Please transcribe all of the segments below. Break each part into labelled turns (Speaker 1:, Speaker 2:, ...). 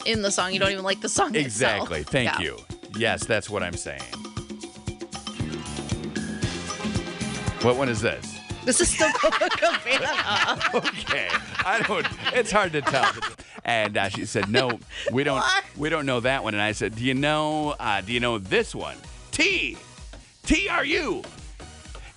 Speaker 1: in the song. You don't even like the song
Speaker 2: Exactly.
Speaker 1: itself.
Speaker 2: Thank you. Yes, that's what I'm saying. What one is this?
Speaker 1: This is still Cabana.
Speaker 2: Okay. It's hard to tell. And she said, no, we don't know that one. And I said, do you know this one? T-R-U.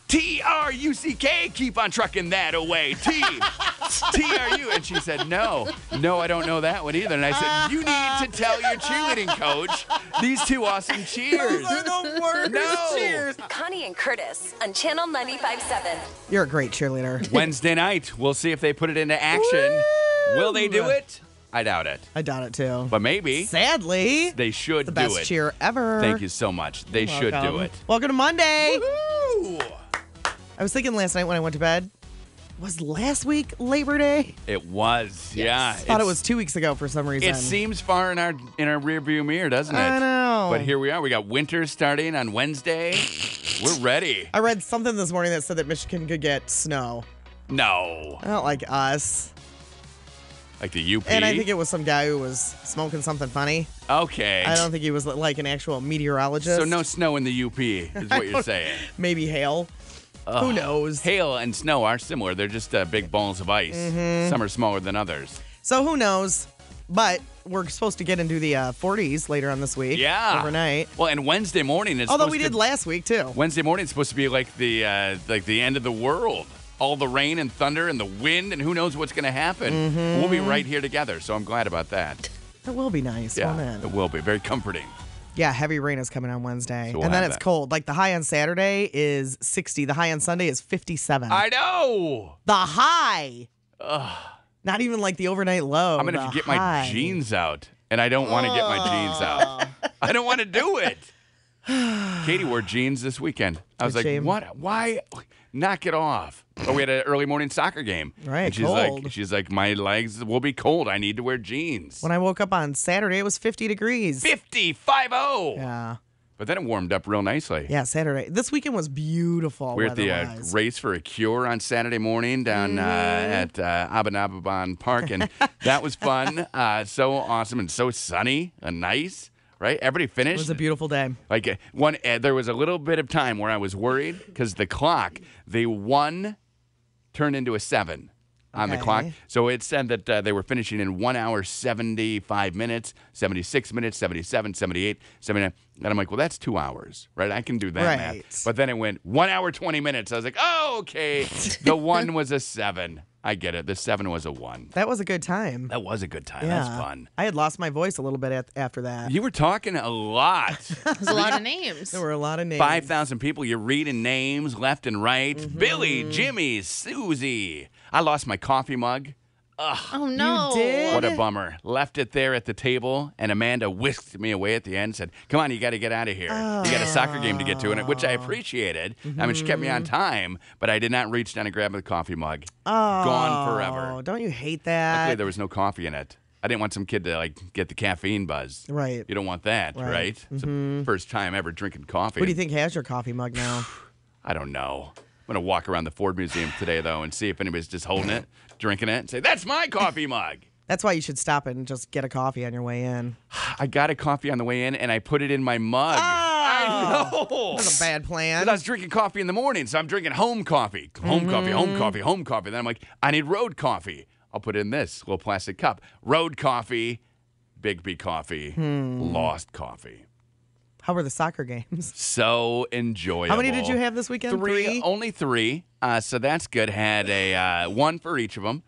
Speaker 2: T-R-U-C-K, keep on trucking that away. T-R-U. And she said, no, I don't know that one either. And I said, you need to tell your cheerleading coach these two awesome cheers.
Speaker 3: Those are the worst cheers.
Speaker 4: Connie and Curtis on Channel 95.7.
Speaker 3: You're a great cheerleader.
Speaker 2: Wednesday night, we'll see if they put it into action.
Speaker 3: Woo!
Speaker 2: Will they do it? I doubt it.
Speaker 3: I doubt it too.
Speaker 2: But maybe.
Speaker 3: Sadly,
Speaker 2: They should
Speaker 3: the
Speaker 2: do it.
Speaker 3: best cheer ever.
Speaker 2: Thank you so much. They should do
Speaker 3: Welcome.
Speaker 2: it.
Speaker 3: Welcome to Monday.
Speaker 2: Woo!
Speaker 3: I was thinking last night when I went to bed, was last week Labor Day?
Speaker 2: It was, yeah.
Speaker 3: I thought it was 2 weeks ago for some reason.
Speaker 2: It seems far in our rearview mirror, doesn't it?
Speaker 3: I know.
Speaker 2: But here we are. We got winter starting on Wednesday. We're ready.
Speaker 3: I read something this morning that said that Michigan could get snow.
Speaker 2: No.
Speaker 3: Not like us.
Speaker 2: Like the UP?
Speaker 3: And I think it was some guy who was smoking something funny.
Speaker 2: Okay.
Speaker 3: I don't think he was like an actual meteorologist.
Speaker 2: So no snow in the UP is what you're saying.
Speaker 3: Maybe hail. Who knows?
Speaker 2: Hail and snow are similar. They're just big balls of ice.
Speaker 3: Mm-hmm.
Speaker 2: Some are smaller than others.
Speaker 3: So who knows? But we're supposed to get into the 40s later on this week.
Speaker 2: Yeah.
Speaker 3: Overnight.
Speaker 2: Well, and Wednesday morning is
Speaker 3: Although
Speaker 2: supposed
Speaker 3: we did last week too.
Speaker 2: Wednesday morning is supposed to be like the end of the world. All the rain and thunder and the wind and who knows what's going to happen.
Speaker 3: Mm-hmm.
Speaker 2: We'll be right here together, so I'm glad about that.
Speaker 3: It will be nice,
Speaker 2: Yeah,
Speaker 3: won't
Speaker 2: it will be. Very comforting.
Speaker 3: Yeah, heavy rain is coming on Wednesday.
Speaker 2: So we'll
Speaker 3: and then
Speaker 2: have
Speaker 3: it's
Speaker 2: that.
Speaker 3: cold. Like the high on Saturday is 60. The high on Sunday is 57.
Speaker 2: I know.
Speaker 3: The high. Not even like the overnight low.
Speaker 2: I'm going to
Speaker 3: the
Speaker 2: get
Speaker 3: high.
Speaker 2: my jeans out, and I don't want to get my jeans out. I don't want to do it. Katie wore jeans this weekend. I was
Speaker 3: Good
Speaker 2: like,
Speaker 3: shame.
Speaker 2: what? Why? Knock it off. But we had an early morning soccer game.
Speaker 3: Right,
Speaker 2: And
Speaker 3: cold.
Speaker 2: she's like, my legs will be cold. I need to wear jeans.
Speaker 3: When I woke up on Saturday, it was 50 degrees.
Speaker 2: 50.
Speaker 3: Yeah.
Speaker 2: But then it warmed up real nicely.
Speaker 3: Yeah, Saturday. This weekend was beautiful.
Speaker 2: We were at the
Speaker 3: weather-wise.
Speaker 2: race for a cure on Saturday morning down
Speaker 3: Mm-hmm.
Speaker 2: at Abanababan Park, and that was fun. So awesome and so sunny and nice, right? Everybody
Speaker 3: It
Speaker 2: finished.
Speaker 3: was a beautiful day.
Speaker 2: Like there was a little bit of time where I was worried because the clock, the 1 turned into a 7 on the
Speaker 3: Okay.
Speaker 2: clock. So it said that they were finishing in 1 hour, 75 minutes, 76 minutes, 77, 78, 79. And I'm like, well, that's 2 hours, right? I can do that
Speaker 3: Right.
Speaker 2: math. But then it went 1 hour, 20 minutes. I was like, oh, okay. The 1 was a 7. I get it. The 7 was a 1.
Speaker 3: That was a good time.
Speaker 2: That was a good time.
Speaker 3: Yeah.
Speaker 2: That's fun.
Speaker 3: I had lost my voice a little bit after that.
Speaker 2: You were talking a lot.
Speaker 1: There's a lot of names.
Speaker 3: There were a lot of names.
Speaker 2: 5,000 people. You're reading names left and right.
Speaker 3: Mm-hmm.
Speaker 2: Billy, Jimmy, Susie. I lost my coffee mug.
Speaker 1: Oh, no.
Speaker 3: You did?
Speaker 2: What a bummer. Left it there at the table, and Amanda whisked me away at the end and said, come on, you got to get out of here. You got a soccer game to get to, and which I appreciated. I mean, she kept me on time, but I did not reach down and grab the coffee mug.
Speaker 3: Oh,
Speaker 2: Gone forever.
Speaker 3: Don't you hate
Speaker 2: Luckily,
Speaker 3: that?
Speaker 2: there was no coffee in it. I didn't want some kid to get the caffeine buzz.
Speaker 3: Right.
Speaker 2: You don't want that,
Speaker 3: Right.
Speaker 2: right? It's the first time ever drinking coffee.
Speaker 3: Who do you think has your coffee mug now?
Speaker 2: I don't know. I'm going to walk around the Ford Museum today, though, and see if anybody's just holding it, drinking it, and say, that's my coffee mug.
Speaker 3: That's why you should stop and just get a coffee on your way in.
Speaker 2: I got a coffee on the way in, and I put it in my mug. I know.
Speaker 3: That's a bad plan.
Speaker 2: 'Cause I was drinking coffee in the morning, so I'm drinking home coffee. Home coffee, home coffee, home coffee. Then I'm like, I need road coffee. I'll put it in this little plastic cup. Road coffee, Big B coffee, lost coffee.
Speaker 3: How were the soccer games?
Speaker 2: So enjoyable.
Speaker 3: How many did you have this weekend?
Speaker 2: Three? Only 3. So that's good. Had a 1 for each of them.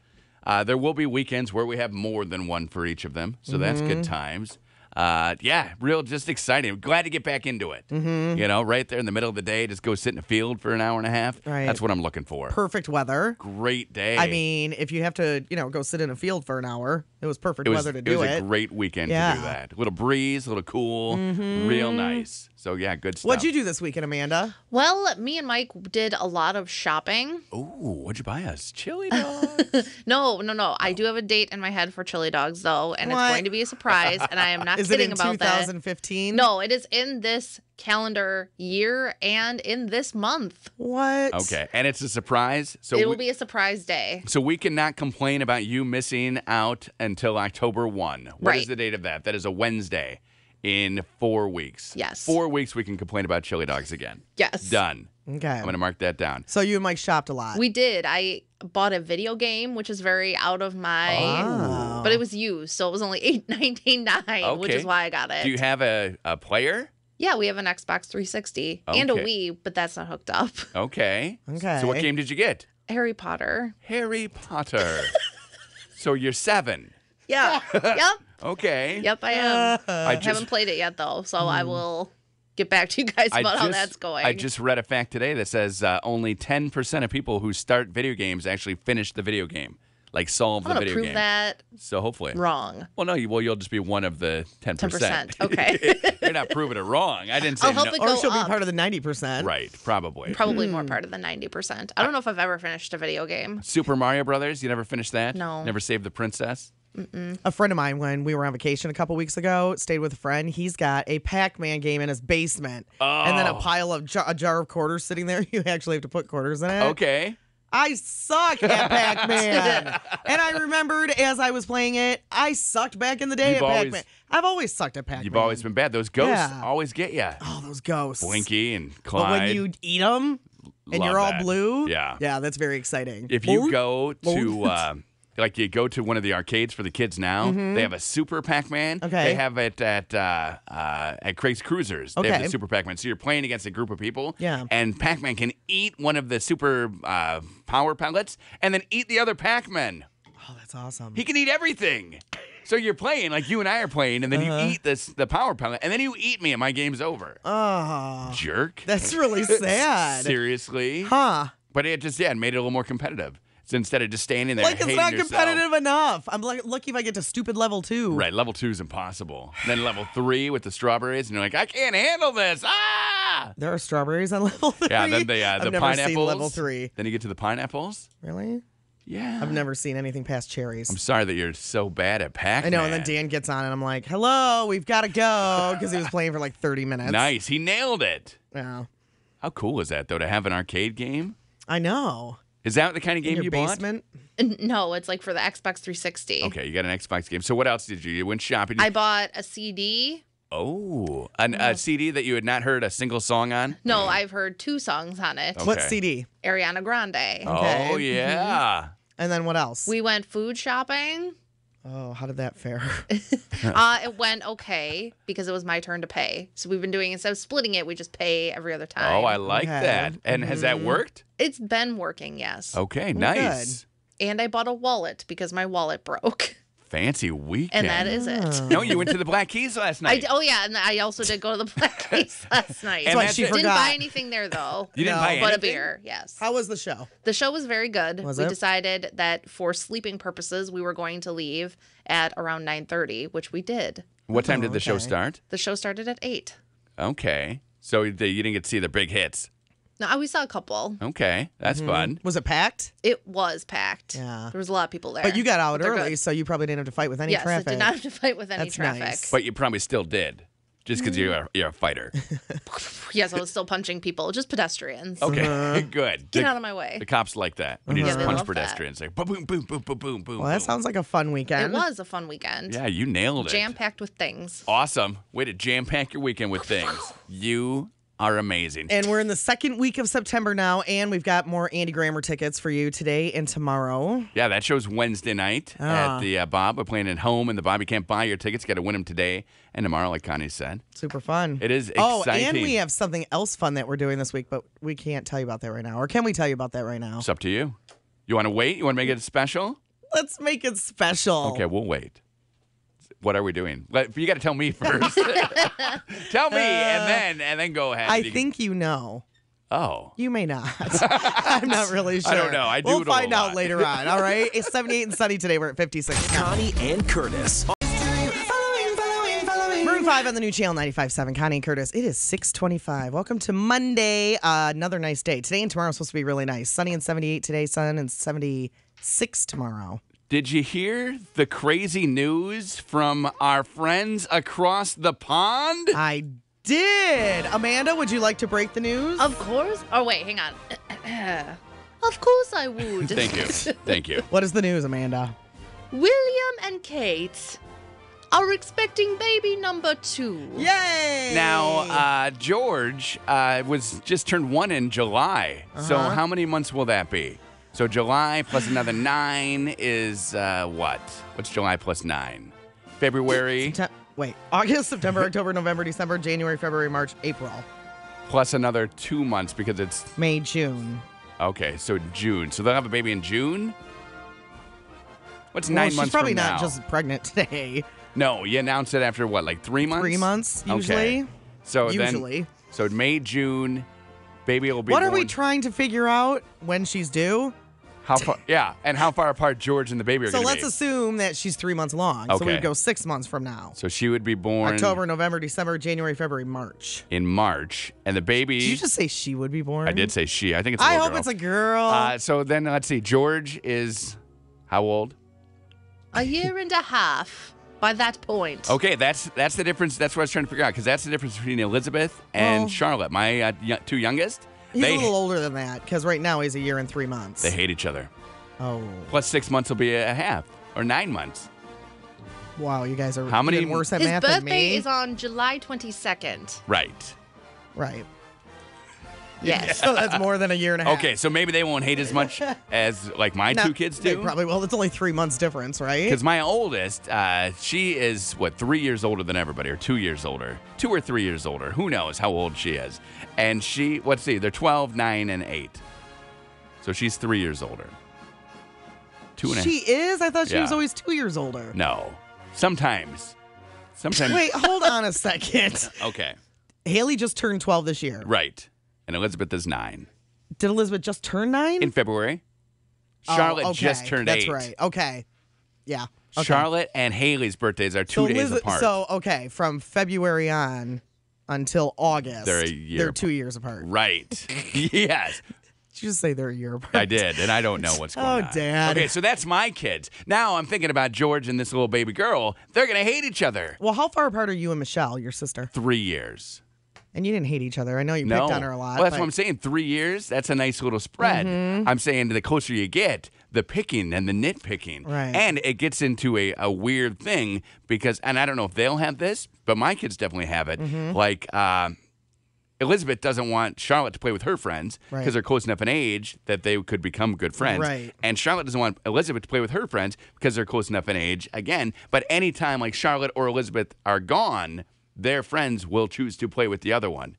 Speaker 2: There will be weekends where we have more than 1 for each of them. So that's good times. Yeah, real just exciting. Glad to get back into it. You know, right there in the middle of the day, just go sit in the field for an hour and a half.
Speaker 3: Right.
Speaker 2: That's what I'm looking for.
Speaker 3: Perfect weather.
Speaker 2: Great day.
Speaker 3: I mean, if you have to, go sit in a field for an hour, it was perfect weather to do
Speaker 2: it was
Speaker 3: it.
Speaker 2: a great weekend
Speaker 3: Yeah.
Speaker 2: to do that. A little breeze, a little cool, real nice. So yeah, good stuff.
Speaker 3: What'd you do this weekend, Amanda?
Speaker 1: Well, me and Mike did a lot of shopping.
Speaker 2: Ooh, what'd you buy us? Chili dogs.
Speaker 1: No. I do have a date in my head for chili dogs, though, and
Speaker 3: What?
Speaker 1: it's going to be a surprise, and I am not
Speaker 3: Is it
Speaker 1: kidding
Speaker 3: in
Speaker 1: about that.
Speaker 3: 2015?
Speaker 1: No, it is in this calendar year and in this month.
Speaker 3: What?
Speaker 2: Okay, and it's a surprise. So
Speaker 1: It will be a surprise day.
Speaker 2: So we cannot complain about you missing out until October 1. What is
Speaker 1: Right.
Speaker 2: the date of that? That is a Wednesday in 4 weeks.
Speaker 1: Yes.
Speaker 2: 4 weeks we can complain about chili dogs again.
Speaker 1: Yes.
Speaker 2: Done.
Speaker 3: Okay.
Speaker 2: I'm going to mark that down.
Speaker 3: So you and Mike shopped a lot.
Speaker 1: We did. I bought a video game, which is very out of my.
Speaker 3: Oh.
Speaker 1: But it was used, so it was only $8.99, which
Speaker 2: Okay.
Speaker 1: is why I got it.
Speaker 2: Do you have a player?
Speaker 1: Yeah, we have an Xbox 360 and a
Speaker 2: Okay.
Speaker 1: Wii, but that's not hooked up.
Speaker 2: Okay.
Speaker 3: Okay.
Speaker 2: So what game did you get?
Speaker 1: Harry Potter.
Speaker 2: Harry Potter. So you're 7.
Speaker 1: Yeah. Yep.
Speaker 2: Okay.
Speaker 1: Yep, I am.
Speaker 2: I
Speaker 1: Haven't played it yet, though, so I will get back to you guys about how that's going.
Speaker 2: I just read a fact today that says only 10% of people who start video games actually finish the video game, like solve
Speaker 1: I'm
Speaker 2: the
Speaker 1: going to
Speaker 2: video
Speaker 1: prove
Speaker 2: game.
Speaker 1: that
Speaker 2: So hopefully.
Speaker 1: wrong.
Speaker 2: Well, no, you'll just be one of the 10%.
Speaker 1: 10%, okay.
Speaker 2: You're not proving it wrong. I didn't say
Speaker 1: I'll help
Speaker 2: no.
Speaker 1: it
Speaker 3: or
Speaker 1: go
Speaker 3: she'll
Speaker 1: up.
Speaker 3: be part of the 90%.
Speaker 2: Right, probably.
Speaker 1: Probably more part of the 90%. I don't know if I've ever finished a video game.
Speaker 2: Super Mario Brothers, you never finished that?
Speaker 1: No.
Speaker 2: Never saved the princess?
Speaker 3: A friend of mine, when we were on vacation a couple weeks ago, stayed with a friend. He's got a Pac-Man game in his basement. And then a pile of a jar of quarters sitting there. You actually have to put quarters in it.
Speaker 2: Okay.
Speaker 3: I suck at Pac-Man. And I remembered as I was playing it, I sucked back in the day
Speaker 2: You've
Speaker 3: at
Speaker 2: always-
Speaker 3: Pac-Man. I've always sucked at Pac-Man.
Speaker 2: You've always been bad. Those ghosts
Speaker 3: Yeah.
Speaker 2: always get you.
Speaker 3: Oh, those ghosts.
Speaker 2: Blinky and
Speaker 3: But
Speaker 2: Clyde.
Speaker 3: when you eat them and
Speaker 2: Love
Speaker 3: you're all
Speaker 2: that.
Speaker 3: blue,
Speaker 2: Yeah.
Speaker 3: that's very exciting.
Speaker 2: If you go to like you go to one of the arcades for the kids now, they have a Super Pac-Man.
Speaker 3: Okay.
Speaker 2: They have it at Craig's Cruisers. They have
Speaker 3: Okay.
Speaker 2: the Super Pac-Man. So you're playing against a group of people.
Speaker 3: Yeah.
Speaker 2: And Pac-Man can eat one of the super power pellets and then eat the other Pac-Man.
Speaker 3: Oh, that's awesome.
Speaker 2: He can eat everything. So you're playing like you and I are playing, and then you eat the power pellet, and then you eat me, and my game's over.
Speaker 3: Oh,
Speaker 2: Jerk.
Speaker 3: that's really sad.
Speaker 2: Seriously.
Speaker 3: Huh.
Speaker 2: But it just made it a little more competitive. So instead of just standing there
Speaker 3: Like it's
Speaker 2: hating
Speaker 3: not
Speaker 2: yourself.
Speaker 3: competitive enough. I'm lucky if I get to stupid level 2.
Speaker 2: Right, level 2 is impossible. Then level 3 with the strawberries, and you're like, I can't handle this. Ah!
Speaker 3: There are strawberries on level 3.
Speaker 2: Yeah, then the
Speaker 3: I've never
Speaker 2: pineapples.
Speaker 3: seen level 3.
Speaker 2: Then you get to the pineapples.
Speaker 3: Really?
Speaker 2: Yeah.
Speaker 3: I've never seen anything past cherries.
Speaker 2: I'm sorry that you're so bad at Pac-Man.
Speaker 3: I know, and then Dan gets on, and I'm like, hello, we've got to go, because he was playing for like 30 minutes.
Speaker 2: Nice, he nailed it.
Speaker 3: Yeah.
Speaker 2: How cool is that, though, to have an arcade game?
Speaker 3: I know.
Speaker 2: Is that the kind of
Speaker 3: In
Speaker 2: game
Speaker 3: your
Speaker 2: you bought?
Speaker 3: basement?
Speaker 1: No, it's like for the Xbox 360.
Speaker 2: Okay, you got an Xbox game. So what else did you do? You went shopping.
Speaker 1: I bought a CD.
Speaker 2: Oh, a CD that you had not heard a single song on?
Speaker 1: No, I've heard 2 songs on it.
Speaker 2: Okay.
Speaker 3: What CD?
Speaker 1: Ariana Grande.
Speaker 3: Okay.
Speaker 2: Oh, yeah.
Speaker 3: And then what else?
Speaker 1: We went food shopping.
Speaker 3: Oh, how did that fare?
Speaker 1: It went okay because it was my turn to pay. So we've been doing, instead of splitting it, we just pay every other time.
Speaker 2: Oh, I like
Speaker 3: Okay.
Speaker 2: that. And has that worked?
Speaker 1: It's been working, yes.
Speaker 2: Okay,
Speaker 3: Well,
Speaker 2: nice.
Speaker 1: And I bought a wallet because my wallet broke.
Speaker 2: Fancy weekend.
Speaker 1: And that is it.
Speaker 2: No, you went to the Black Keys last night.
Speaker 1: Yeah, and I also did go to the Black Case last night.
Speaker 2: And
Speaker 3: what
Speaker 2: that's
Speaker 3: she
Speaker 2: it.
Speaker 1: Didn't
Speaker 3: forgot.
Speaker 1: buy anything there, though.
Speaker 2: You didn't
Speaker 3: No.
Speaker 2: buy anything?
Speaker 1: But a beer, yes.
Speaker 3: How was the show?
Speaker 1: The show was very good.
Speaker 3: Was
Speaker 1: We
Speaker 3: it?
Speaker 1: decided that for sleeping purposes, we were going to leave at around 9:30, which we did.
Speaker 2: What time did the show
Speaker 3: okay.
Speaker 2: start?
Speaker 1: The show started at 8.
Speaker 2: Okay. So you didn't get to see the big hits.
Speaker 1: No, we saw a couple.
Speaker 2: Okay, that's fun.
Speaker 3: Was it packed?
Speaker 1: It was packed.
Speaker 3: Yeah.
Speaker 1: There was a lot of people there.
Speaker 3: But you got out
Speaker 1: But they're
Speaker 3: early,
Speaker 1: good.
Speaker 3: so you probably didn't have to fight with any
Speaker 1: Yes,
Speaker 3: traffic.
Speaker 1: it did not have to fight with any
Speaker 3: That's
Speaker 1: traffic.
Speaker 3: nice.
Speaker 2: But you probably still did, just because you're a fighter.
Speaker 1: Yes, I was still punching people, just pedestrians.
Speaker 2: Okay, good.
Speaker 1: Get out of my way.
Speaker 2: The cops like that when you
Speaker 1: Yeah,
Speaker 2: just
Speaker 1: they
Speaker 2: punch
Speaker 1: love that.
Speaker 2: pedestrians. Like boom, boom, boom, boom, boom, boom, boom.
Speaker 3: Well, that sounds like a fun weekend.
Speaker 1: It was a fun weekend.
Speaker 2: Yeah, you nailed it.
Speaker 1: Jam packed with things.
Speaker 2: Awesome. Way to jam pack your weekend with things. You are amazing.
Speaker 3: And we're in the second week of September now, and we've got more Andy Grammer tickets for you today and tomorrow.
Speaker 2: Yeah, that show's Wednesday night at the Bob. We're playing at home in the Bob. You can't buy your tickets. Got to win them today and tomorrow, like Connie said.
Speaker 3: Super fun.
Speaker 2: It is
Speaker 3: Oh,
Speaker 2: exciting.
Speaker 3: and we have something else fun that we're doing this week, but we can't tell you about that right now. Or can we tell you about that right now?
Speaker 2: It's up to you. You want to wait? You want to make it special?
Speaker 3: Let's make it special.
Speaker 2: Okay, we'll wait. What are we doing? You got to tell me first. Tell me, and then go ahead.
Speaker 3: I
Speaker 2: You can-
Speaker 3: think you know.
Speaker 2: Oh.
Speaker 3: You may not. I'm not really sure.
Speaker 2: I don't know. I do
Speaker 3: We'll
Speaker 2: it a
Speaker 3: find out
Speaker 2: lot.
Speaker 3: later on. All right. It's 78 and sunny today. We're at 56.
Speaker 5: Connie and Curtis.
Speaker 3: Maroon 5 on the new channel 95.7. Connie and Curtis. It is 6:25. Welcome to Monday. Another nice day. Today and tomorrow is supposed to be really nice. Sunny and 78 today. Sun and 76 tomorrow.
Speaker 2: Did you hear the crazy news from our friends across the pond?
Speaker 3: I did. Amanda, would you like to break the news?
Speaker 1: Of course. Oh, wait, hang on. Of course I would.
Speaker 2: Thank you. Thank you.
Speaker 3: What is the news, Amanda?
Speaker 1: William and Kate are expecting baby number 2.
Speaker 3: Yay!
Speaker 2: Now, George was just turned 1 in July. So how many months will that be? So July plus another 9 is what? What's July plus 9? February
Speaker 3: August, September, October, November, December, January, February, March, April.
Speaker 2: plus another 2 months because it's
Speaker 3: May, June.
Speaker 2: okay. So June. So they'll have a baby in June. What's 9 months
Speaker 3: She's probably
Speaker 2: from
Speaker 3: not
Speaker 2: now?
Speaker 3: just pregnant today.
Speaker 2: No, you announce it after what, like 3 months?
Speaker 3: 3 months, usually.
Speaker 2: Okay. So
Speaker 3: Usually.
Speaker 2: so May, June, baby will be.
Speaker 3: What are we
Speaker 2: born-
Speaker 3: trying to figure out when she's due?
Speaker 2: How far? Yeah, and how far apart George and the baby are
Speaker 3: So
Speaker 2: going to
Speaker 3: let's
Speaker 2: be?
Speaker 3: assume that she's 3 months long. So
Speaker 2: Okay.
Speaker 3: we'd go 6 months from now.
Speaker 2: So she would be born
Speaker 3: October, November, December, January, February, March.
Speaker 2: in March, and the baby.
Speaker 3: Did you just say she would be born?
Speaker 2: I did say she. I think it's. A
Speaker 3: I
Speaker 2: little
Speaker 3: hope
Speaker 2: girl.
Speaker 3: it's a girl.
Speaker 2: So then let's see. George is how old?
Speaker 1: A year and a half by that point.
Speaker 2: Okay, that's the difference. That's what I was trying to figure out because that's the difference between Elizabeth and
Speaker 3: Well-
Speaker 2: Charlotte, my two youngest.
Speaker 3: He's
Speaker 2: they
Speaker 3: a little older than that because right now he's a year and 3 months.
Speaker 2: they hate each other.
Speaker 3: Oh,
Speaker 2: Plus 6 months will be a half or 9 months.
Speaker 3: wow! You guys are
Speaker 2: How many-
Speaker 3: even worse at
Speaker 1: His
Speaker 3: math than
Speaker 1: birthday
Speaker 3: me.
Speaker 1: is on July 22nd.
Speaker 2: Right.
Speaker 3: Right.
Speaker 1: Yes.
Speaker 3: So that's more than a year and a half.
Speaker 2: Okay, so maybe they won't hate as much as like my
Speaker 3: No,
Speaker 2: two kids
Speaker 3: they
Speaker 2: do.
Speaker 3: probably will. It's only 3 months difference, right?
Speaker 2: Because my oldest, she is, 3 years older than everybody, or 2 years older. 2 or 3 years older. Who knows how old she is. And she, let's see, they're 12, 9, and 8. So she's 3 years older. 2.5.
Speaker 3: She is? I thought she was
Speaker 2: Yeah.
Speaker 3: always 2 years older.
Speaker 2: No. Sometimes. Sometimes.
Speaker 3: Wait, hold on a second.
Speaker 2: Okay.
Speaker 3: Haley just turned 12 this year.
Speaker 2: Right. And Elizabeth is 9.
Speaker 3: Did Elizabeth just turn 9?
Speaker 2: In February.
Speaker 3: Oh,
Speaker 2: Charlotte
Speaker 3: okay.
Speaker 2: just turned
Speaker 3: That's
Speaker 2: 8.
Speaker 3: right. Okay. Yeah. Okay.
Speaker 2: Charlotte and Haley's birthdays are 2 days apart.
Speaker 3: So, okay, from February on until August,
Speaker 2: They're a year
Speaker 3: they're
Speaker 2: apart.
Speaker 3: 2 years apart.
Speaker 2: Right. Yes.
Speaker 3: Did you just say they're a year apart?
Speaker 2: I did, and I don't know what's going on.
Speaker 3: Oh, Dad.
Speaker 2: Okay, so that's my kids. Now I'm thinking about George and this little baby girl. They're going to hate each other.
Speaker 3: Well, how far apart are you and Michelle, your sister?
Speaker 2: 3 years.
Speaker 3: And you didn't hate each other. I know you
Speaker 2: No.
Speaker 3: picked on her a lot.
Speaker 2: Well, that's
Speaker 3: but-
Speaker 2: what I'm saying. 3 years, that's a nice little spread. I'm saying the closer you get, the picking and the nitpicking.
Speaker 3: Right.
Speaker 2: And it gets into a weird thing because, and I don't know if they'll have this, but my kids definitely have it. Like, Elizabeth doesn't want Charlotte to play with her friends because
Speaker 3: Right.
Speaker 2: they're close enough in age that they could become good friends.
Speaker 3: Right.
Speaker 2: And Charlotte doesn't want Elizabeth to play with her friends because they're close enough in age again. But anytime like Charlotte or Elizabeth are gone, their friends will choose to play with the other one.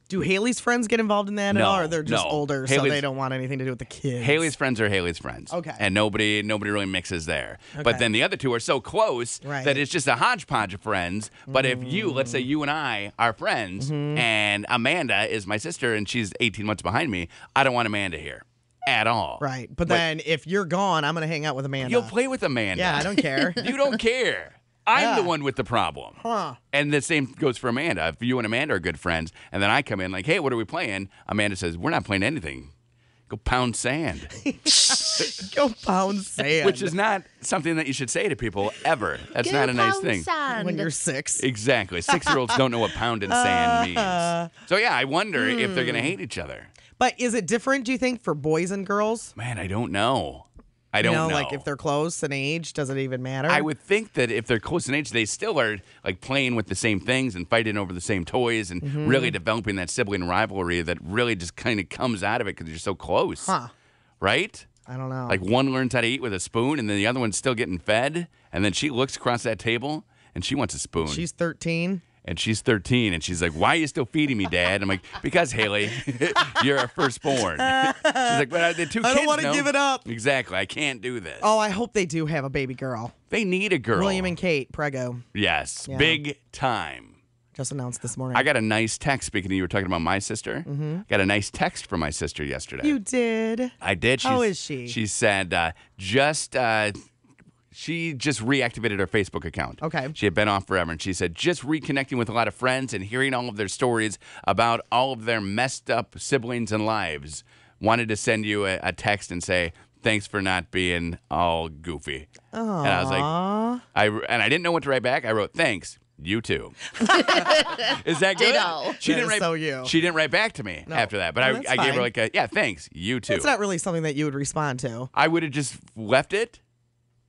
Speaker 3: Do Haley's friends get involved in that at
Speaker 2: No,
Speaker 3: all, or they're just
Speaker 2: no.
Speaker 3: older, so
Speaker 2: Haley's-
Speaker 3: they don't want anything to do with the kids?
Speaker 2: Haley's friends are Haley's friends.
Speaker 3: Okay.
Speaker 2: And nobody really mixes there. But
Speaker 3: Okay.
Speaker 2: then the other two are so close
Speaker 3: Right.
Speaker 2: that it's just a hodgepodge of friends. But if you, let's say you and I are friends and Amanda is my sister and she's 18 months behind me, I don't want Amanda here at all.
Speaker 3: Right. But then if you're gone, I'm going to hang out with Amanda.
Speaker 2: You'll play with Amanda.
Speaker 3: Yeah, I don't care.
Speaker 2: You don't care. I'm
Speaker 3: Yeah.
Speaker 2: the one with the problem.
Speaker 3: Huh.
Speaker 2: And the same goes for Amanda. If you and Amanda are good friends, and then I come in like, hey, what are we playing? Amanda says, we're not playing anything. Go pound sand.
Speaker 3: Go pound sand.
Speaker 2: Which is not something that you should say to people ever. That's not a nice thing.
Speaker 3: when you're 6.
Speaker 2: Exactly. 6-year-olds don't know what pounding sand means. So yeah, I wonder if they're gonna hate each other.
Speaker 3: But is it different, do you think, for boys and girls?
Speaker 2: Man, I don't know. I don't know.
Speaker 3: Like if they're close in age, does it even matter?
Speaker 2: I would think that if they're close in age, they still are like playing with the same things and fighting over the same toys and really developing that sibling rivalry that really just kind of comes out of it because you're so close.
Speaker 3: Huh.
Speaker 2: Right?
Speaker 3: I don't know.
Speaker 2: Like one learns how to eat with a spoon and then the other one's still getting fed. And then she looks across that table and she wants a spoon.
Speaker 3: She's 13.
Speaker 2: And she's 13, and she's like, why are you still feeding me, Dad? I'm like, because, Haley, you're our firstborn. She's like, but the two kids
Speaker 3: I don't want to
Speaker 2: know."
Speaker 3: give it up.
Speaker 2: Exactly. I can't do this.
Speaker 3: Oh, I hope they do have a baby girl.
Speaker 2: They need a girl.
Speaker 3: William and Kate, Prego,
Speaker 2: Yes,
Speaker 3: Yeah.
Speaker 2: big time.
Speaker 3: just announced this morning.
Speaker 2: I got a nice text, speaking of you were talking about my sister. Got a nice text from my sister yesterday.
Speaker 3: You did.
Speaker 2: I did.
Speaker 3: How is she?
Speaker 2: She said, she just reactivated her Facebook account.
Speaker 3: Okay.
Speaker 2: She had been off forever, and she said, just reconnecting with a lot of friends and hearing all of their stories about all of their messed up siblings and lives. Wanted to send you a text and say, Thanks for not being all goofy.
Speaker 3: Aww.
Speaker 2: And I was like, I didn't know what to write back. I wrote, thanks. You too. Is that good?
Speaker 1: Ditto.
Speaker 2: She
Speaker 3: That
Speaker 2: didn't
Speaker 3: is
Speaker 2: write.
Speaker 3: so you.
Speaker 2: She didn't write back to me after that. But
Speaker 3: No,
Speaker 2: I
Speaker 3: that's
Speaker 2: gave her
Speaker 3: fine.
Speaker 2: like a thanks. You too.
Speaker 3: It's not really something that you would respond to.
Speaker 2: I would have just left it.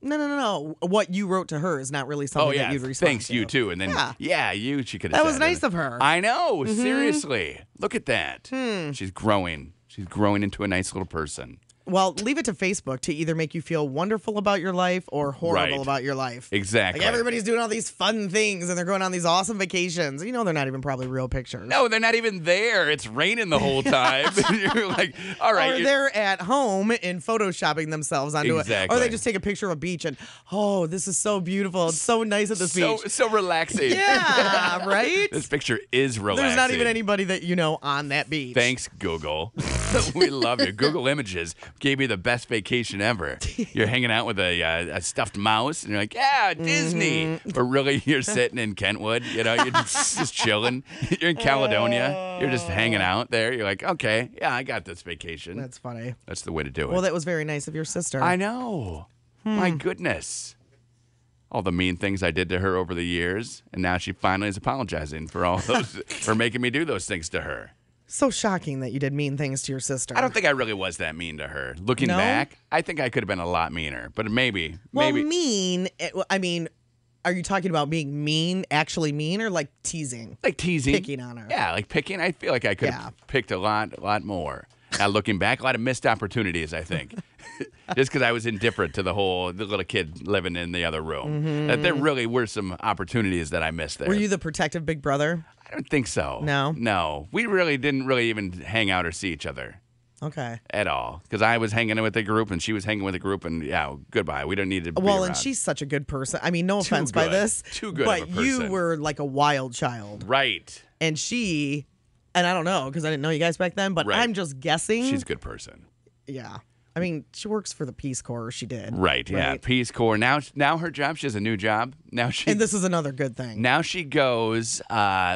Speaker 3: No. What you wrote to her is not really something
Speaker 2: Oh yeah,
Speaker 3: that you'd respond
Speaker 2: thanks
Speaker 3: to.
Speaker 2: you too. And then you. She could have.
Speaker 3: That was nice of her.
Speaker 2: I know. Seriously, look at that. She's growing. She's growing into a nice little person.
Speaker 3: Well, leave it to Facebook to either make you feel wonderful about your life or horrible
Speaker 2: Right.
Speaker 3: about your life.
Speaker 2: Exactly.
Speaker 3: Like everybody's doing all these fun things and they're going on these awesome vacations. You know they're not even probably real pictures.
Speaker 2: No, they're not even there. It's raining the whole time. You're like, all right.
Speaker 3: Or they're at home and photoshopping themselves onto it.
Speaker 2: Exactly.
Speaker 3: Or they just take a picture of a beach and, oh, this is so beautiful. It's so nice at this beach.
Speaker 2: so relaxing.
Speaker 3: Yeah, right?
Speaker 2: This picture is relaxing.
Speaker 3: There's not even anybody that you know on that beach.
Speaker 2: Thanks, Google. We love you. Google Images gave you the best vacation ever. You're hanging out with a stuffed mouse, and you're like, yeah, Disney. But really, you're sitting in Kentwood. You know, you're just chilling. You're in Caledonia. You're just hanging out there. You're like, okay, yeah, I got this vacation.
Speaker 3: That's funny.
Speaker 2: That's the way to do it.
Speaker 3: Well, that was very nice of your sister.
Speaker 2: I know. My goodness. All the mean things I did to her over the years, and now she finally is apologizing for all those, for making me do those things to her.
Speaker 3: So shocking that you did mean things to your sister.
Speaker 2: I don't think I really was that mean to her. Looking
Speaker 3: No?
Speaker 2: back, I think I could have been a lot meaner, but maybe.
Speaker 3: Well, mean, I mean, are you talking about being mean, actually mean, or like teasing?
Speaker 2: Like teasing.
Speaker 3: Picking on her.
Speaker 2: Yeah, like picking. I feel like I could have picked a lot more. Now, looking back, a lot of missed opportunities, I think. Just because I was indifferent to the little kid living in the other room. That there really were some opportunities that I missed there.
Speaker 3: Were you the protective big brother?
Speaker 2: I don't think so.
Speaker 3: No?
Speaker 2: No. We really didn't even hang out or see each other
Speaker 3: Okay.
Speaker 2: at all. Because I was hanging with a group and she was hanging with a group, and yeah, goodbye. We don't need to be
Speaker 3: Well,
Speaker 2: around.
Speaker 3: and she's such a good person. I mean, no
Speaker 2: Too
Speaker 3: offense by
Speaker 2: good.
Speaker 3: this.
Speaker 2: Too good
Speaker 3: But
Speaker 2: of a
Speaker 3: you
Speaker 2: person.
Speaker 3: were like a wild child.
Speaker 2: Right.
Speaker 3: And she, and I don't know because I didn't know you guys back then, but
Speaker 2: Right.
Speaker 3: I'm just guessing.
Speaker 2: She's a good person.
Speaker 3: Yeah. I mean, she works for the Peace Corps. Or she did.
Speaker 2: Right, yeah. Peace Corps. Now her job, she has a new job. Now she
Speaker 3: And this is another good thing.
Speaker 2: Now she goes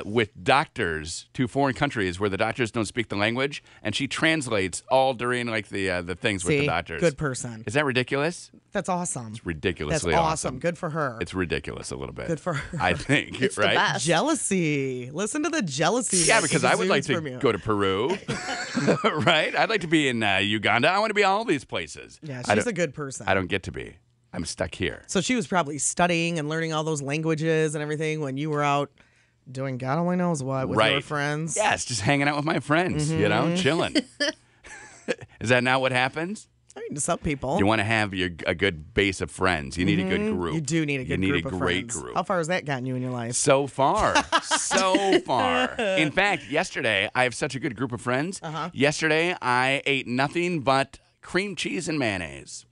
Speaker 2: with doctors to foreign countries where the doctors don't speak the language, and she translates all during like the things with the
Speaker 3: See?
Speaker 2: doctors.
Speaker 3: Good person.
Speaker 2: Is that ridiculous?
Speaker 3: That's awesome.
Speaker 2: It's ridiculously
Speaker 3: That's awesome. Good for her.
Speaker 2: It's ridiculous a little bit.
Speaker 3: Good for her.
Speaker 2: I think,
Speaker 1: It's the
Speaker 2: right?
Speaker 1: best.
Speaker 3: Jealousy. Listen to the jealousy.
Speaker 2: Yeah,
Speaker 3: that
Speaker 2: because I would like
Speaker 3: exudes from
Speaker 2: to
Speaker 3: you.
Speaker 2: go to Peru, right? I'd like to be in Uganda. I want to be all these places.
Speaker 3: Yeah,
Speaker 2: I
Speaker 3: she's
Speaker 2: don't-
Speaker 3: a good person.
Speaker 2: I don't get to be. I'm stuck here.
Speaker 3: So she was probably studying and learning all those languages and everything when you were out doing God only knows what with your
Speaker 2: Right.
Speaker 3: friends.
Speaker 2: Yes, just hanging out with my friends, you
Speaker 3: Mm-hmm.
Speaker 2: know, chilling. Is that not what happens?
Speaker 3: I mean, to some people.
Speaker 2: You want to have a good base of friends. You need a good group.
Speaker 3: Mm-hmm. You do need a good
Speaker 2: You need
Speaker 3: group
Speaker 2: a
Speaker 3: of
Speaker 2: great
Speaker 3: friends.
Speaker 2: group.
Speaker 3: How far has that gotten you in your life?
Speaker 2: So far. So far. In fact, yesterday, I have such a good group of friends. Yesterday, I ate nothing but cream cheese and mayonnaise.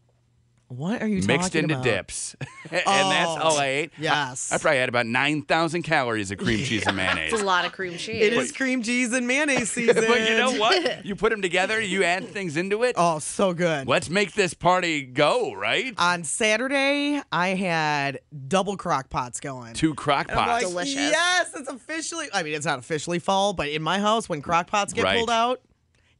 Speaker 3: What are you
Speaker 2: Mixed
Speaker 3: talking
Speaker 2: into
Speaker 3: about?
Speaker 2: dips. And that's all I ate.
Speaker 3: Yes.
Speaker 2: I probably had about 9,000 calories of cream cheese and mayonnaise.
Speaker 1: It's a lot of cream cheese.
Speaker 3: It is cream cheese and mayonnaise season.
Speaker 2: But you know what? You put them together, you add things into it.
Speaker 3: Oh, so good.
Speaker 2: Let's make this party go, right?
Speaker 3: On Saturday, I had double crock pots going.
Speaker 2: 2 crock
Speaker 3: And I'm
Speaker 2: pots.
Speaker 3: like,
Speaker 1: Delicious.
Speaker 3: yes, it's officially. I mean, it's not officially fall, but in my house, when crock pots get
Speaker 2: Right.
Speaker 3: pulled out,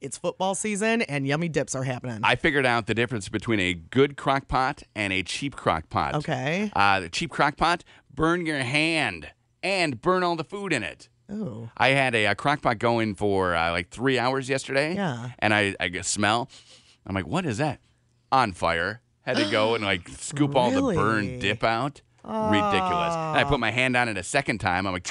Speaker 3: it's football season and yummy dips are happening.
Speaker 2: I figured out the difference between a good crock pot and a cheap crock pot.
Speaker 3: Okay.
Speaker 2: The cheap crock pot, burn your hand and burn all the food in it.
Speaker 3: Oh.
Speaker 2: I had a crock pot going for like 3 hours yesterday.
Speaker 3: Yeah.
Speaker 2: And I get smell. I'm like, what is that? On fire. Had to go and like scoop all the
Speaker 3: Really?
Speaker 2: burned dip out. Ridiculous. And I put my hand on it a second time. I'm like,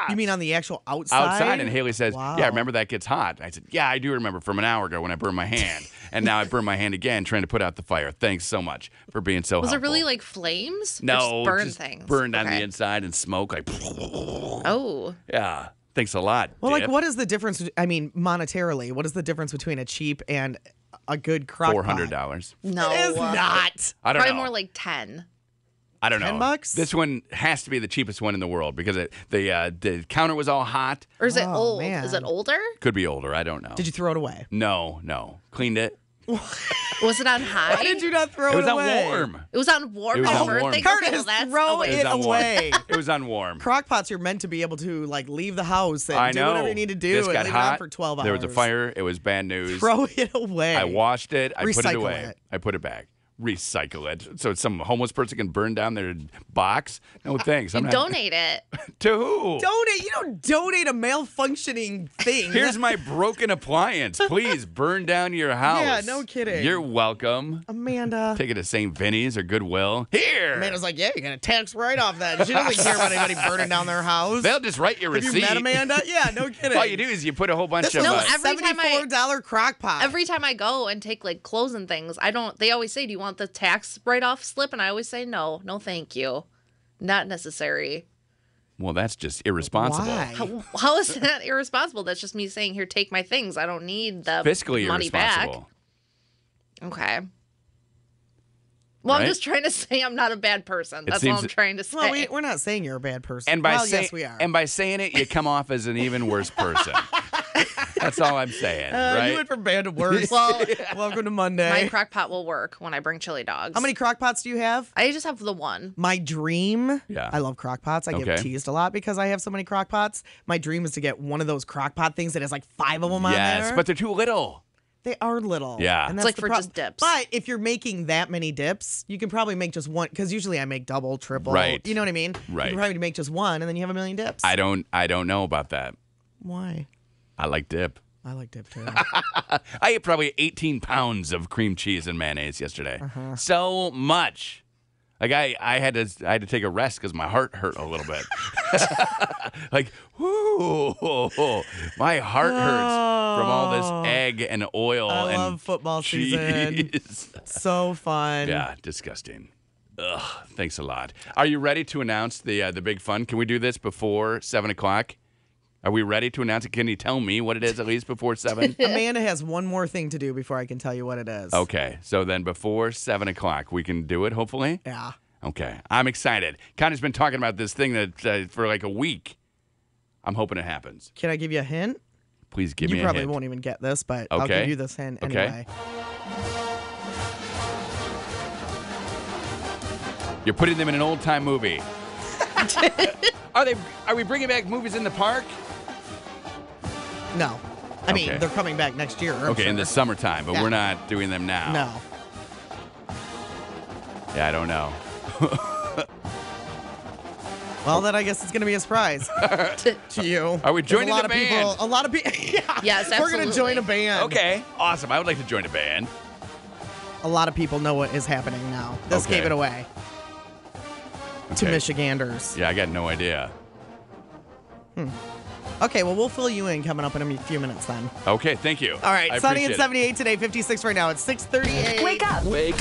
Speaker 3: You mean on the actual outside?
Speaker 2: outside, and Haley says,
Speaker 3: Wow.
Speaker 2: yeah, remember that gets hot. I said, yeah, I do remember from an hour ago when I burned my hand. And now I burned my hand again trying to put out the fire. Thanks so much for being so
Speaker 1: Was
Speaker 2: helpful.
Speaker 1: it really like flames? Or
Speaker 2: No,
Speaker 1: just burn
Speaker 2: just
Speaker 1: things.
Speaker 2: burned on
Speaker 1: Okay.
Speaker 2: the inside and smoke. Like,
Speaker 1: Oh.
Speaker 2: yeah. Thanks a lot.
Speaker 3: Well, like,
Speaker 2: Dip.
Speaker 3: what is the difference? I mean, monetarily, what is the difference between a cheap and a good crock pot?
Speaker 2: $400.
Speaker 1: No.
Speaker 3: It is not.
Speaker 2: I don't
Speaker 1: Probably
Speaker 2: know.
Speaker 1: more like 10.
Speaker 2: I don't know.
Speaker 3: $10?
Speaker 2: This one has to be the cheapest one in the world because the counter was all hot.
Speaker 1: Or is it
Speaker 3: Oh,
Speaker 1: old?
Speaker 3: man.
Speaker 1: Is it older?
Speaker 2: Could be older. I don't know.
Speaker 3: Did you throw it away?
Speaker 2: No. Cleaned it.
Speaker 1: Was it on high?
Speaker 3: Why did you not throw
Speaker 2: It was on
Speaker 3: away?
Speaker 2: warm.
Speaker 1: It was on warm.
Speaker 2: It was
Speaker 1: My
Speaker 2: on
Speaker 1: birthday.
Speaker 2: warm.
Speaker 1: Okay,
Speaker 3: Curtis,
Speaker 1: well, that's
Speaker 3: throw
Speaker 1: away.
Speaker 2: It was
Speaker 3: it
Speaker 2: on warm.
Speaker 3: away.
Speaker 2: It was on warm.
Speaker 3: Crock pots, you're meant to be able to like leave the house and
Speaker 2: I
Speaker 3: do
Speaker 2: know.
Speaker 3: whatever you need to do
Speaker 2: This
Speaker 3: and
Speaker 2: got
Speaker 3: leave it on
Speaker 2: hot
Speaker 3: for 12 hours.
Speaker 2: There was a fire. It was bad news.
Speaker 3: Throw it away.
Speaker 2: I washed it. I put it
Speaker 3: Recycle
Speaker 2: away.
Speaker 3: it.
Speaker 2: I put it back. Recycle it. So some homeless person can burn down their box. No thanks. I'm
Speaker 1: You
Speaker 2: not.
Speaker 1: donate it.
Speaker 2: To who?
Speaker 3: Donate. You don't donate a malfunctioning thing.
Speaker 2: Here's my broken appliance. Please burn down your house.
Speaker 3: Yeah, no kidding.
Speaker 2: You're welcome.
Speaker 3: Amanda.
Speaker 2: Take it to St. Vinny's or Goodwill. Here.
Speaker 3: Amanda's like, yeah, you're going to tax right off that. She doesn't care about anybody burning down their house.
Speaker 2: They'll just write your
Speaker 3: Have
Speaker 2: receipt.
Speaker 3: you met Amanda? Yeah, no kidding.
Speaker 2: All you do is you put a whole bunch
Speaker 3: This
Speaker 2: of.
Speaker 3: was
Speaker 1: No,
Speaker 3: a
Speaker 1: every time I-
Speaker 3: $74 crock pot.
Speaker 1: Every time I go and take like clothes and things, they always say, "Do you want the tax write-off slip?" And I always say, "No, thank you, not necessary."
Speaker 2: Well, that's just irresponsible.
Speaker 3: Why?
Speaker 1: How is that irresponsible? That's just me saying, "Here, take my things. I don't need the
Speaker 2: Fiscally
Speaker 1: money
Speaker 2: irresponsible.
Speaker 1: back." Okay. Well,
Speaker 2: Right?
Speaker 1: I'm just trying to say I'm not a bad person. That's all
Speaker 2: seems-
Speaker 1: I'm trying to say.
Speaker 3: Well, we're not saying you're a bad person.
Speaker 2: And by
Speaker 3: well,
Speaker 2: saying,
Speaker 3: yes, we are.
Speaker 2: and by saying it, you come off as an even worse person. That's all I'm saying, right?
Speaker 3: You went from bad to worse.
Speaker 1: Well,
Speaker 3: Welcome to Monday.
Speaker 1: my crock pot will work when I bring chili dogs.
Speaker 3: How many crock pots do you have?
Speaker 1: I just have the one.
Speaker 3: My dream,
Speaker 2: Yeah.
Speaker 3: I love crock pots. I
Speaker 2: Okay.
Speaker 3: get teased a lot because I have so many crock pots. My dream is to get one of those crock pot things that has like 5 of them on
Speaker 2: Yes,
Speaker 3: there.
Speaker 2: but they're too little.
Speaker 3: They are little.
Speaker 2: Yeah.
Speaker 3: And
Speaker 1: It's
Speaker 3: that's
Speaker 1: like
Speaker 3: the
Speaker 1: for
Speaker 3: prob-
Speaker 1: just dips.
Speaker 3: But if you're making that many dips, you can probably make just one, because usually I make double, triple.
Speaker 2: Right.
Speaker 3: You know what I mean?
Speaker 2: Right.
Speaker 3: You can probably make just one, and then you have a million dips.
Speaker 2: I don't know about that.
Speaker 3: Why?
Speaker 2: I like dip.
Speaker 3: I like dip too.
Speaker 2: I ate probably 18 pounds of cream cheese and mayonnaise yesterday.
Speaker 3: Uh-huh.
Speaker 2: So much. Like I had to take a rest because my heart hurt a little bit. Like, whoo, my heart hurts from all this egg and oil
Speaker 3: I
Speaker 2: and
Speaker 3: love football season.
Speaker 2: cheese.
Speaker 3: So fun.
Speaker 2: Yeah, disgusting. Ugh, thanks a lot. Are you ready to announce the big fun? Can we do this before 7 o'clock? Are we ready to announce it? Can you tell me what it is at least before 7?
Speaker 3: Amanda has one more thing to do before I can tell you what it is.
Speaker 2: Okay, so then before 7 o'clock, we can do it, hopefully?
Speaker 3: Yeah.
Speaker 2: Okay, I'm excited. Connie's been talking about this thing that for like a week. I'm hoping it happens.
Speaker 3: Can I give you a hint?
Speaker 2: Please give
Speaker 3: You
Speaker 2: me a
Speaker 3: probably
Speaker 2: hint.
Speaker 3: won't even get this, but I'll
Speaker 2: Okay.
Speaker 3: give you this hint
Speaker 2: Okay.
Speaker 3: anyway.
Speaker 2: You're putting them in an old-time movie. Are we bringing back movies in the park?
Speaker 3: No. I mean,
Speaker 2: Okay.
Speaker 3: they're coming back next year. I'm
Speaker 2: Okay, in
Speaker 3: sure.
Speaker 2: the summertime, but
Speaker 3: Yeah.
Speaker 2: we're not doing them now.
Speaker 3: No.
Speaker 2: Yeah, I don't know.
Speaker 3: Well, then I guess it's going to be a surprise to you.
Speaker 2: Are we
Speaker 3: 'Cause
Speaker 2: joining
Speaker 3: a lot
Speaker 2: the
Speaker 3: of people?
Speaker 2: band?
Speaker 3: A lot of people. Yeah.
Speaker 1: Yes,
Speaker 3: We're going to
Speaker 1: absolutely.
Speaker 3: join a band.
Speaker 2: Okay, awesome. I would like to join a band.
Speaker 3: A lot of people know what is happening now. This
Speaker 2: Okay.
Speaker 3: gave it away to
Speaker 2: Okay.
Speaker 3: Michiganders.
Speaker 2: Yeah, I got no idea.
Speaker 3: Okay, well, we'll fill you in coming up in a few minutes then.
Speaker 2: Okay, thank you.
Speaker 3: All right,
Speaker 2: I
Speaker 3: sunny and
Speaker 2: appreciate it.
Speaker 3: 78 today, 56 right now. It's 6:38.
Speaker 4: Wake up.
Speaker 2: Wake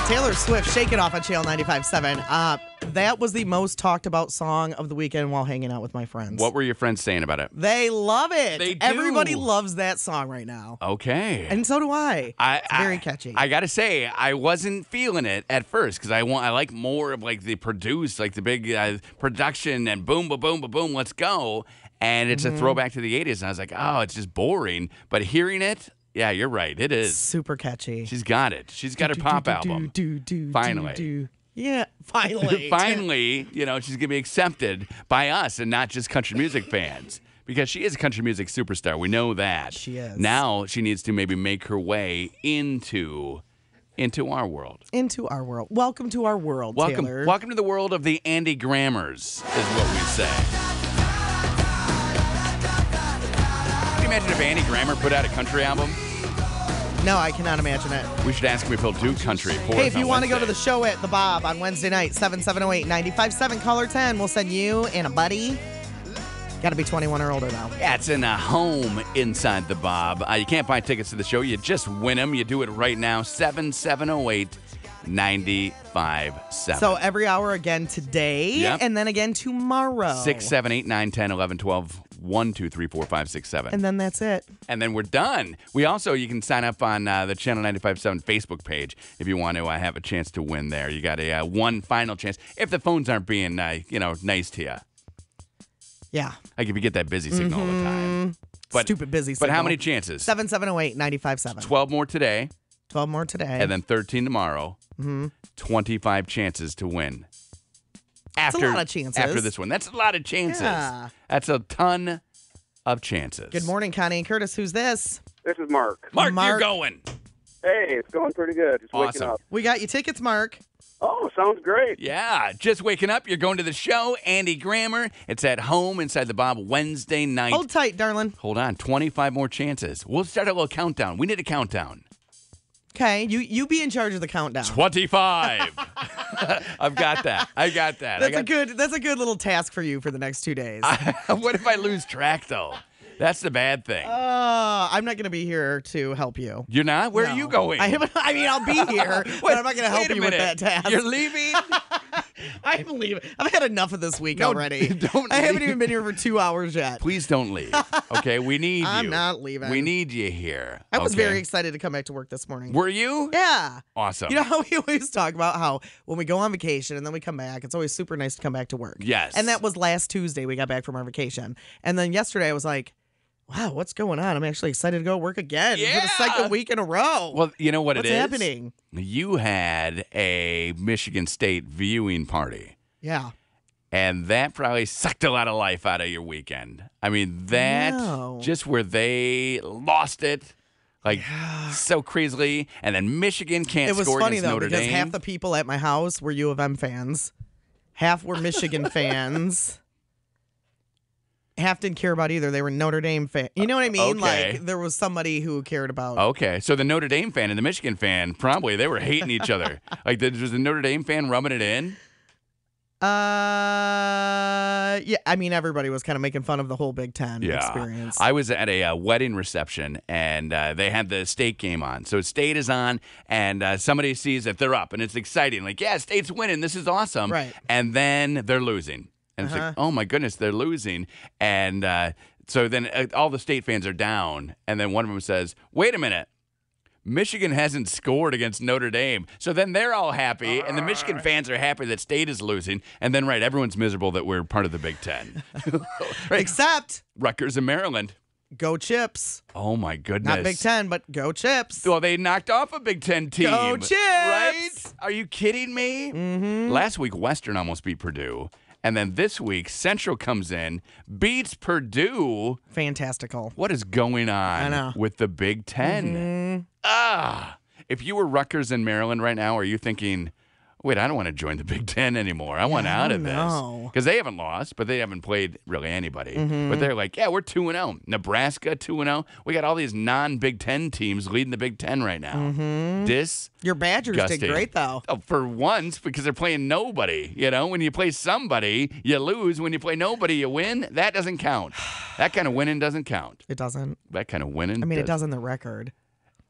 Speaker 3: Taylor Swift, Shake It Off on Channel 95.7. That was the most talked about song of the weekend while hanging out with my friends.
Speaker 2: What were your friends saying about it?
Speaker 3: They love it.
Speaker 2: They do.
Speaker 3: Everybody loves that song right now.
Speaker 2: Okay.
Speaker 3: And so do I. It's very catchy.
Speaker 2: I gotta say, I wasn't feeling it at first because I like more of like the produce, like the big production and boom, boom, boom, boom, boom, let's go. And it's
Speaker 3: Mm-hmm.
Speaker 2: a throwback to the 80s. And I was like, oh, it's just boring. But hearing it, yeah, you're right. It is.
Speaker 3: Super catchy.
Speaker 2: She's got it. She's got her pop album. Finally.
Speaker 3: Yeah, finally.
Speaker 2: Finally, she's gonna be accepted by us and not just country music fans. Because she is a country music superstar. We know that.
Speaker 3: She is.
Speaker 2: Now she needs to maybe make her way into our world.
Speaker 3: Into our world. Welcome to our world,
Speaker 2: Welcome,
Speaker 3: Taylor.
Speaker 2: welcome to the world of the Andy Grammars, is what we say. Can you imagine if Andy Grammer put out a country album?
Speaker 3: No, I cannot imagine it.
Speaker 2: We should ask him if he'll do country for us.
Speaker 3: Hey, if you
Speaker 2: want
Speaker 3: to go to the show at The Bob on Wednesday night, 770-895-7, caller 10, we'll send you and a buddy. Got to be 21 or older, though.
Speaker 2: Yeah, it's in a home inside the Bob. You can't buy tickets to the show. You just win them. You do it right now. 7708-957.
Speaker 3: So every hour again today,
Speaker 2: Yep.
Speaker 3: and then again tomorrow.
Speaker 2: 6, 7, 8, 9, 10, 11, 12, 1, 2, 3, 4, 5, 6, 7.
Speaker 3: And then that's it.
Speaker 2: And then we're done. You can sign up on the Channel 95.7 Facebook page if you want to have a chance to win there. You got a one final chance if the phones aren't being, nice to you.
Speaker 3: Yeah.
Speaker 2: Like if you get that busy signal all the time.
Speaker 3: Stupid busy
Speaker 2: But how
Speaker 3: signal.
Speaker 2: many chances?
Speaker 3: 7708-957.
Speaker 2: 12 more today,
Speaker 3: 12 more today.
Speaker 2: and then 13 tomorrow. 25 chances to win.
Speaker 3: That's a lot of chances.
Speaker 2: After this one. That's a lot of chances.
Speaker 3: Yeah.
Speaker 2: That's a ton of chances.
Speaker 3: Good morning, Connie and Curtis. Who's this?
Speaker 5: This is Mark.
Speaker 2: Mark, you're
Speaker 3: Mark.
Speaker 2: going.
Speaker 5: Hey, it's going pretty good. Just waking
Speaker 2: Awesome.
Speaker 5: up.
Speaker 3: We got you tickets, Mark.
Speaker 5: Oh, sounds great.
Speaker 2: Yeah, just waking up. You're going to the show. Andy Grammer. It's at home inside the Bob Wednesday night.
Speaker 3: Hold tight, darling.
Speaker 2: Hold on. 25 more chances. We'll start a little countdown. We need a countdown.
Speaker 3: Okay, you be in charge of the countdown.
Speaker 2: 25. I've got that. I got that.
Speaker 3: That's a good little task for you for the next 2 days.
Speaker 2: What if I lose track, though? That's the bad thing.
Speaker 3: I'm not going to be here to help you.
Speaker 2: You're not? Where are
Speaker 3: No.
Speaker 2: you going?
Speaker 3: I mean, I'll be here, but I'm not going to help
Speaker 2: Wait a
Speaker 3: you with
Speaker 2: minute.
Speaker 3: that task.
Speaker 2: You're leaving?
Speaker 3: I'm leaving. I've had enough of this week
Speaker 2: No,
Speaker 3: already.
Speaker 2: don't
Speaker 3: I haven't
Speaker 2: leave.
Speaker 3: even been here for 2 hours yet.
Speaker 2: Please don't leave. Okay, we need you.
Speaker 3: I'm not leaving.
Speaker 2: We need you here.
Speaker 3: I was
Speaker 2: Okay?
Speaker 3: very excited to come back to work this morning.
Speaker 2: Were you?
Speaker 3: Yeah.
Speaker 2: Awesome.
Speaker 3: You know how we always talk about how when we go on vacation and then we come back, it's always super nice to come back to work.
Speaker 2: Yes.
Speaker 3: And that was last Tuesday we got back from our vacation. And then yesterday I was like, wow, what's going on? I'm actually excited to go work again for
Speaker 2: Yeah.
Speaker 3: the second week in a row.
Speaker 2: Well, you know what
Speaker 3: What's
Speaker 2: it is?
Speaker 3: happening?
Speaker 2: You had a Michigan State viewing party.
Speaker 3: Yeah.
Speaker 2: And that probably sucked a lot of life out of your weekend. I mean, that
Speaker 3: No.
Speaker 2: just where they lost it, like so crazily, and then Michigan can't
Speaker 3: It was
Speaker 2: score
Speaker 3: funny
Speaker 2: against
Speaker 3: though
Speaker 2: Notre
Speaker 3: because
Speaker 2: Dame.
Speaker 3: half the people at my house were U of M fans, half were Michigan fans. Half didn't care about either. They were Notre Dame fans. You know what I mean?
Speaker 2: Okay.
Speaker 3: Like there was somebody who cared about.
Speaker 2: Okay, so the Notre Dame fan and the Michigan fan probably they were hating each other. Like, was the Notre Dame fan rubbing it in?
Speaker 3: Yeah. I mean, everybody was kind of making fun of the whole Big Ten experience.
Speaker 2: I was at a wedding reception, and they had the State game on. So State is on, and somebody sees that they're up, and it's exciting. Like, yeah, State's winning. This is awesome.
Speaker 3: Right.
Speaker 2: And then they're losing. And it's like, oh, my goodness, they're losing. And so then all the State fans are down, and then one of them says, wait a minute. Michigan hasn't scored against Notre Dame. So then they're all happy, and the Michigan fans are happy that State is losing. And then, right, everyone's miserable that we're part of the Big Ten. Right.
Speaker 3: Except
Speaker 2: Rutgers and Maryland.
Speaker 3: go Chips.
Speaker 2: Oh, my goodness.
Speaker 3: Not Big Ten, but go Chips.
Speaker 2: Well, they knocked off a Big Ten team.
Speaker 3: Go Chips!
Speaker 2: Right? Are you kidding me?
Speaker 3: Mm-hmm.
Speaker 2: Last week, Western almost beat Purdue. And then this week, Central comes in, beats Purdue.
Speaker 3: Fantastical.
Speaker 2: What is going
Speaker 3: I
Speaker 2: on
Speaker 3: know.
Speaker 2: with the Big Ten? If you were Rutgers in Maryland right now, are you thinking, wait, I don't want to join the Big Ten anymore. I want out of this.
Speaker 3: know.
Speaker 2: Because they haven't lost, but they haven't played really anybody.
Speaker 3: Mm-hmm.
Speaker 2: But they're like, yeah, we're 2-0. Nebraska 2-0. We got all these non-Big Ten teams leading the Big Ten right now.
Speaker 3: Your Badgers did great, though.
Speaker 2: Oh, for once, because they're playing nobody. You know, when you play somebody, you lose. When you play nobody, you win. That doesn't count. That kind of winning doesn't count.
Speaker 3: It doesn't.
Speaker 2: That kind of winning.
Speaker 3: I mean, it does on the record.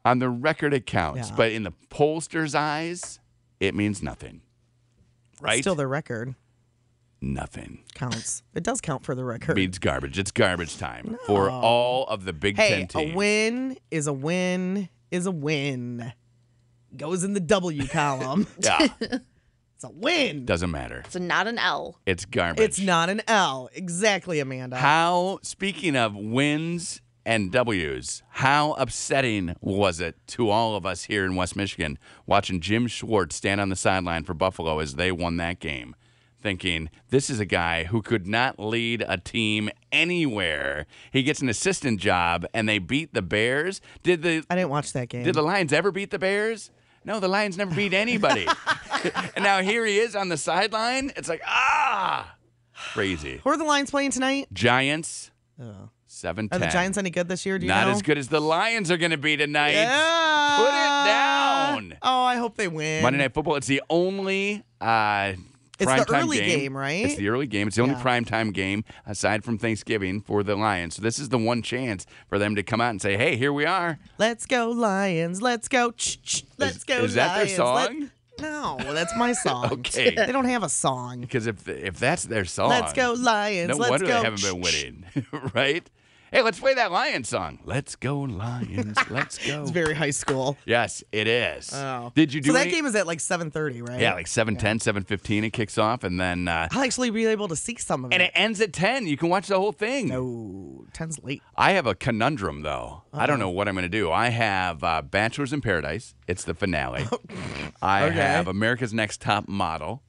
Speaker 2: On the record, it counts.
Speaker 3: Yeah.
Speaker 2: But in the pollsters' eyes, it means nothing. Right?
Speaker 3: Still, the record
Speaker 2: Nothing.
Speaker 3: counts. It does count for the record.
Speaker 2: Means garbage. It's garbage time for all of the Big Ten
Speaker 3: Hey,
Speaker 2: teams.
Speaker 3: a win is a win is a win. Goes in the W column.
Speaker 2: Yeah.
Speaker 3: It's a win.
Speaker 2: Doesn't matter.
Speaker 1: It's not an L.
Speaker 2: It's garbage.
Speaker 3: It's not an L. Exactly, Amanda.
Speaker 2: How, speaking of wins and W's, how upsetting was it to all of us here in West Michigan watching Jim Schwartz stand on the sideline for Buffalo as they won that game, thinking this is a guy who could not lead a team anywhere. He gets an assistant job and they beat the Bears.
Speaker 3: I didn't watch that game.
Speaker 2: Did the Lions ever beat the Bears? No, the Lions never beat anybody. And now here he is on the sideline. It's like, crazy.
Speaker 3: Who are the Lions playing tonight?
Speaker 2: Giants,
Speaker 3: Oh.
Speaker 2: 7-10.
Speaker 3: Are the Giants any good this year? Do you
Speaker 2: Not
Speaker 3: know?
Speaker 2: as good as the Lions are going to be tonight.
Speaker 3: Yeah.
Speaker 2: Put it down.
Speaker 3: Oh, I hope they win.
Speaker 2: Monday Night Football. It's the only
Speaker 3: It's the
Speaker 2: primetime
Speaker 3: early game, right?
Speaker 2: It's the early game. It's the only
Speaker 3: Yeah.
Speaker 2: primetime game aside from Thanksgiving for the Lions. So this is the one chance for them to come out and say, hey, here we are.
Speaker 3: Let's go Lions. Let's go. Let's go.
Speaker 2: Is that their
Speaker 3: Lions.
Speaker 2: song?
Speaker 3: No, that's my song.
Speaker 2: Okay.
Speaker 3: They don't have a song.
Speaker 2: Because if that's their song.
Speaker 3: Let's go Lions.
Speaker 2: No
Speaker 3: Let's
Speaker 2: wonder
Speaker 3: go.
Speaker 2: they haven't been winning, right? Hey, let's play that Lions song. Let's go, Lions. Let's go.
Speaker 3: It's very high school.
Speaker 2: Yes, it is.
Speaker 3: Oh.
Speaker 2: Did you do
Speaker 3: So that
Speaker 2: any-
Speaker 3: game is at like 7:30, right?
Speaker 2: Yeah, like 7:10, 7:15 it kicks off, and then
Speaker 3: I'll actually be able to see some of it.
Speaker 2: and it ends at 10. You can watch the whole thing.
Speaker 3: No, 10's late.
Speaker 2: I have a conundrum, though. I don't know what I'm going to do. I have Bachelors in Paradise. It's the finale. I
Speaker 3: Okay.
Speaker 2: have America's Next Top Model.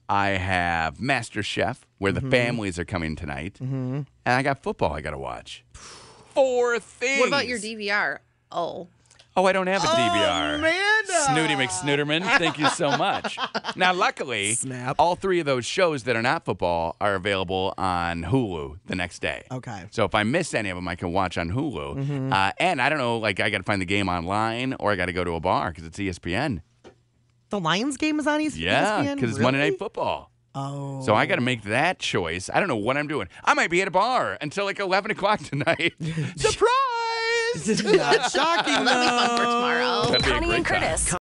Speaker 2: I have Master Chef, where the families are coming tonight. And I got football I got to watch. 4 things.
Speaker 1: What about your DVR? Oh.
Speaker 2: Oh, I don't have a DVR.
Speaker 3: Amanda!
Speaker 2: Snooty McSnooterman, thank you so much. Now, luckily,
Speaker 3: Snap.
Speaker 2: all 3 of those shows that are not football are available on Hulu the next day.
Speaker 3: Okay.
Speaker 2: So if I miss any of them, I can watch on Hulu. And I don't know, like I got to find the game online or I got to go to a bar because it's ESPN.
Speaker 3: The Lions game is on ESPN?
Speaker 2: Yeah, because it's Monday Night Football.
Speaker 3: Oh.
Speaker 2: So I got to make that choice. I don't know what I'm doing. I might be at a bar until like 11 o'clock tonight. Surprise!
Speaker 3: Not shocking,
Speaker 1: That'll be fun for
Speaker 3: though.
Speaker 1: tomorrow.
Speaker 2: That'd be a
Speaker 4: Connie
Speaker 2: great
Speaker 4: and
Speaker 2: time.
Speaker 4: Curtis.